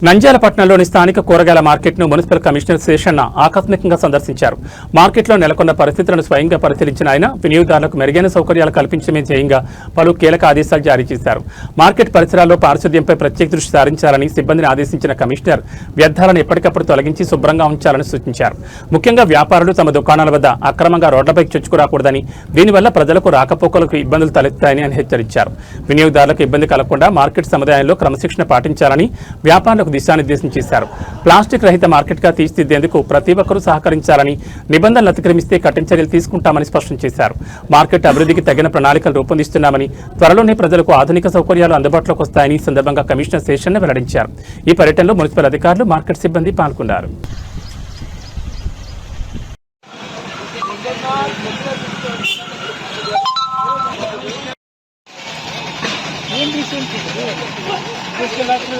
నంద్యాల పట్టణంలోని స్థానిక కూరగాయల మార్కెట్ను మున్సిపల్ కమిషనర్ శేషన్న ఆకస్మికంగా సందర్శించారు. మార్కెట్లో నెలకొన్న పరిస్థితులను స్వయంగా పరిశీలించిన ఆయన వినియోగదారులకు మెరుగైన సౌకర్యాలు కల్పించడమే ధ్యేయంగా పలు కీలక ఆదేశాలు జారీ చేశారు. మార్కెట్ పరిసరాల్లో పారిశుద్ధ్యంపై ప్రత్యేక దృష్టి సారించాలని సిబ్బందిని ఆదేశించిన కమిషనర్ వ్యర్థాలను ఎప్పటికప్పుడు తొలగించి శుభ్రంగా ఉంచాలని సూచించారు. ముఖ్యంగా వ్యాపారులు తమ దుకాణాల వద్ద అక్రమంగా రోడ్లపైకి చొచ్చుకురాకూడదని, దీనివల్ల ప్రజలకు రాకపోకలకు ఇబ్బందులు తలెత్తాయని ఆయన హెచ్చరించారు. వినియోగదారులకు ఇబ్బంది కలగకుండా మార్కెట్ సముదాయంలో క్రమశిక్షణ పాటించాలని వ్యాపారులకు దిశానిర్దేశం చేశారు. ప్లాస్టిక్ రహిత మార్కెట్ గా తీర్చిదిద్దేందుకు ప్రతి ఒక్కరూ సహకరించాలని, నిబంధనలు అతిక్రమిస్తే కఠిన చర్యలు తీసుకుంటామని స్పష్టం చేశారు. మార్కెట్ అభివృద్ధికి తగిన ప్రణాళికలు రూపొందిస్తున్నామని, త్వరలోనే ప్రజలకు ఆధునిక సౌకర్యాలు అందుబాటులోకి వస్తాయని ఈ సందర్భంగా కమిషనర్ శేషన్న వెల్లడించారు. ఈ పర్యటనలో మున్సిపల్ అధికారులు, మార్కెట్ సిబ్బంది పాల్గొన్నారు. जल्दी काटो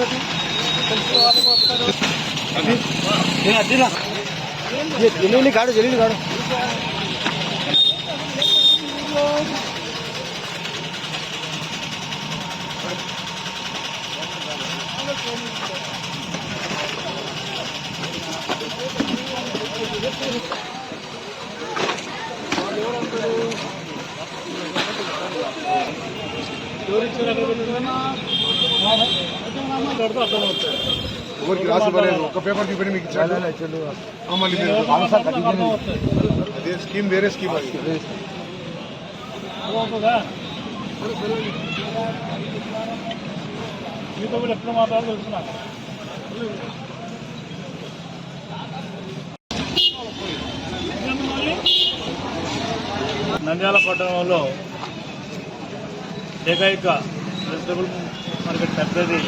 ఊరికి రాసివ్వలేదు. ఒక పేపర్ చూపెట్టి మీకు ఇచ్చాడు. అదే స్కీమ్, వేరే స్కీమ్ అది. మీతో కూడా ఎప్పుడు మాట్లాడాలి తెలుసుకున్నా. నంద్యాల పట్టణంలో ఏకైక వెజిటబుల్ మార్కెట్ పెద్దది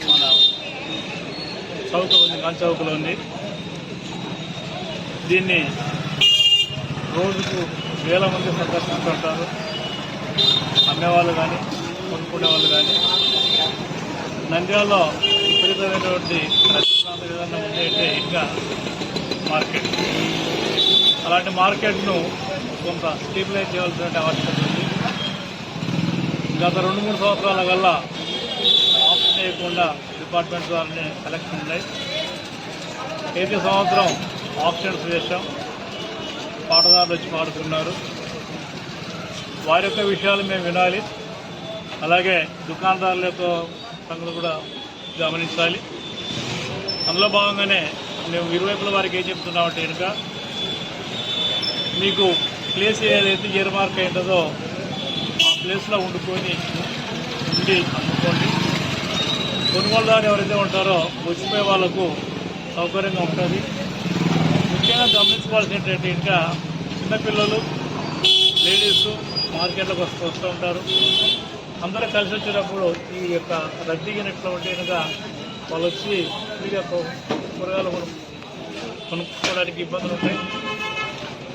మన చౌక ఉంది, కాంతి చౌకలో ఉంది. దీన్ని రోజుకు వేల మంది సందర్శిస్తుంటారు. అమ్మేవాళ్ళు కానీ, కొనుక్కునే వాళ్ళు కానీ. నంద్యాలలో విపరీతమైనటువంటి ప్రాంతం ఏదైనా ఉంది అంటే ఇంకా మార్కెట్. అలాంటి మార్కెట్ను కొంత స్టెబిలైజ్ చేయాల్సిన ఆవశ్యకత ఉంది. గత 2-3 సంవత్సరాల కల్లా ఆప్షన్ చేయకుండా డిపార్ట్మెంట్ ద్వారానే కలెక్షన్ ఉన్నాయి. ప్రతి సంవత్సరం ఆప్షన్స్ చేశాం. పాటదారులు వచ్చి పాడుతున్నారు. వారి యొక్క విషయాలు మేము వినాలి. అలాగే దుకాణదారుల యొక్క సంగతి కూడా గమనించాలి. అందులో భాగంగానే మేము ఇరువైపుల వారికి ఏం చెప్తున్నామంటే కనుక, మీకు ప్లేస్ ఏదైతే ఇయర్ మార్క్ అయిందో ఆ ప్లేస్లో ఉండి అమ్ముకోండి. కొనుగోలుదారు ఎవరైతే ఉంటారో వచ్చిపోయే వాళ్ళకు సౌకర్యంగా ఉంటుంది. ముఖ్యంగా గమనించుకోవాల్సి ఏంటంటే ఇంకా చిన్నపిల్లలు, లేడీస్ మార్కెట్లకు వస్తూ ఉంటారు. అందరూ కలిసి వచ్చేటప్పుడు ఈ యొక్క రద్దీగినట్లు ఉంటే కనుక వాళ్ళు వచ్చి ఫ్రీగా కూరగాయలు కొనుక్కోవడానికి ఇబ్బందులు ఉంటాయి.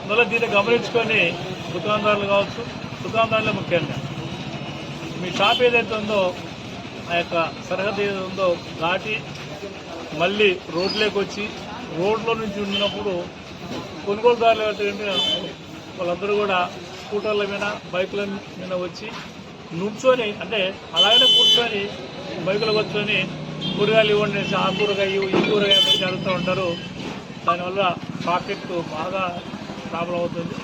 అందువల్ల దీన్ని గమనించుకొని దుకాణదారులు కావచ్చు, దుకాణదారులే ముఖ్యంగా మీ షాప్ ఏదైతే ఉందో ఆ యొక్క సరిహద్దు ఏదైతే ఉందో దాటి మళ్ళీ రోడ్లోకి వచ్చి రోడ్లో నుంచి ఉండినప్పుడు కొనుగోలుదారులు ఏంటంటే వాళ్ళందరూ కూడా స్కూటర్ల మీద, బైకుల మీద వచ్చి నుంచొని, అంటే అలాగనే కూర్చొని బైకులకు వచ్చి కూరగాయలు ఇవ్వండి, ఆ కూరగాయ ఈ కూరగాయ నుంచి అడుగుతూ ఉంటారు. దానివల్ల ట్రాఫిక్ బాగా ప్రాబ్లం అవుతుంది.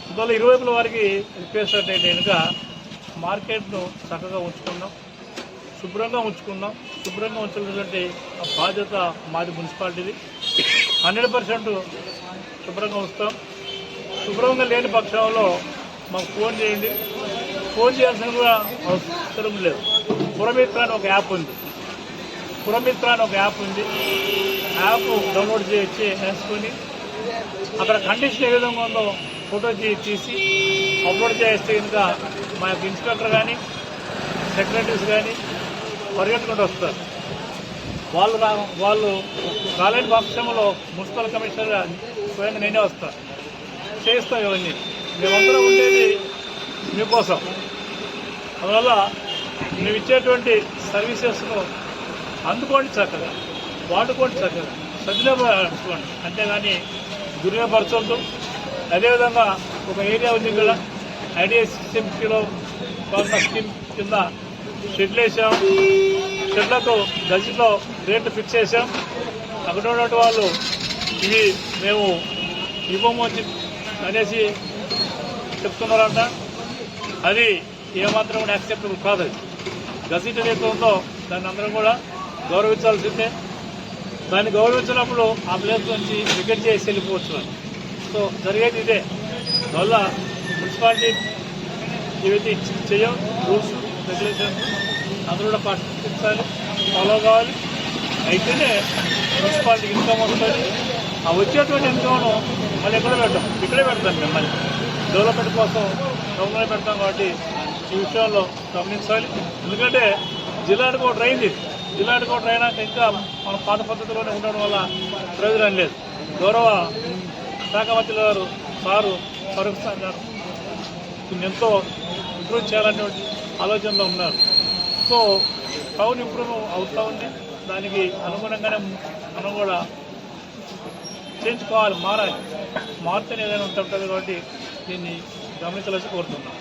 అందువల్ల ఇరువైపుల వారికి రిక్వెస్ట్ అంటే కనుక మార్కెట్ను చక్కగా ఉంచుకుందాం, శుభ్రంగా ఉంచుకుందాం. శుభ్రంగా ఉంచాలంటే ఆ బాధ్యత మాది, మున్సిపాలిటీది. 100% శుభ్రంగా ఉంచుతాం. శుభ్రంగా లేని పక్షంలో మాకు ఫోన్ చేయండి. ఫోన్ చేయాల్సిన కూడా అవసరం లేదు. పురమిత్ర అని ఒక యాప్ ఉంది. యాప్ డౌన్లోడ్ చేసుకొని అక్కడ కండిషన్ ఏ విధంగా ఉందో ఫోటో తీసి అప్లోడ్ చేస్తే కనుక మా యొక్క ఇన్స్పెక్టర్ కానీ, సెక్రటరీస్ కానీ పరిగెత్తుకుంటూ వస్తారు. వాళ్ళు రాలేని పక్షంలో మున్సిపల్ కమిషనర్గా స్వయంగా నేనే వస్తాను, చేస్తాం. ఇవన్నీ మేమందరం ఉండేది మీకోసం. అందువల్ల మేము ఇచ్చేటువంటి సర్వీసెస్ను అందుకోండి, చక్కగా వాడుకోండి, చక్కగా సద్వినియోగపరచుకోండి. అంతేగాని దుర్వినియోగపరచొద్దు. అదేవిధంగా ఒక ఏరియా ఉంది ఇక్కడ, ఐడిఎస్ఎంలో స్కీమ్ కింద షెడ్లు వేసాం. షెడ్లతో గజిలో రేట్లు ఫిక్స్ చేశాం. అక్కడ ఉన్నటువంటి వాళ్ళు ఇవి మేము ఇవ్వము అనేసి చెప్తున్నారంట. అది ఏమాత్రం కూడా యాక్సెప్టబుల్ కాదు. అది గజెట్ ఏదైతే ఉందో దాన్ని అందరం కూడా గౌరవించాల్సిందే. దాన్ని గౌరవించినప్పుడు ఆ ప్లేస్ నుంచి వికెట్ చేసి వెళ్ళిపోవచ్చు. సో జరిగేది ఇదే. అందువల్ల మున్సిపాలిటీ ఏవైతే చేయం రూల్స్ రెగ్యులేషన్స్ అందరూ కూడా పాటించాలి, ఫాలో కావాలి. అయితేనే మున్సిపాలిటీకి ఇన్కమ్ వస్తుంది. ఆ వచ్చేటువంటి ఇన్కమ్ను మళ్ళీ ఎక్కడ పెట్టాం, ఇక్కడే పెడతాం. మిమ్మల్ని డెవలప్మెంట్ కోసం గవర్నమెంట్ పెడతాం. కాబట్టి ఈ విషయంలో గమనించాలి. ఎందుకంటే జిల్లా హెడ్ క్వార్టర్ అయింది. జిల్లా హెడ్ క్వార్టర్ అయినాక ఇంకా మన పాత పద్ధతిలోనే ఉండడం వల్ల ప్రయోజనం లేదు. గౌరవ శాఖ మంత్రి గారు సారు ఫరూక్ ఖాన్ గారు ఎంతో ఇంప్రూవ్ చేయాలనే ఆలోచనలో ఉన్నారు. సో టౌన్ ఇంప్రూవ్ అవుతూ ఉంది. దానికి అనుగుణంగానే మనం కూడా చేయించుకోవాలి, మారాలి. మార్పుని ఏదైనా ఉంటుంది కాబట్టి దీన్ని గమనించాలని కోరుతున్నాం.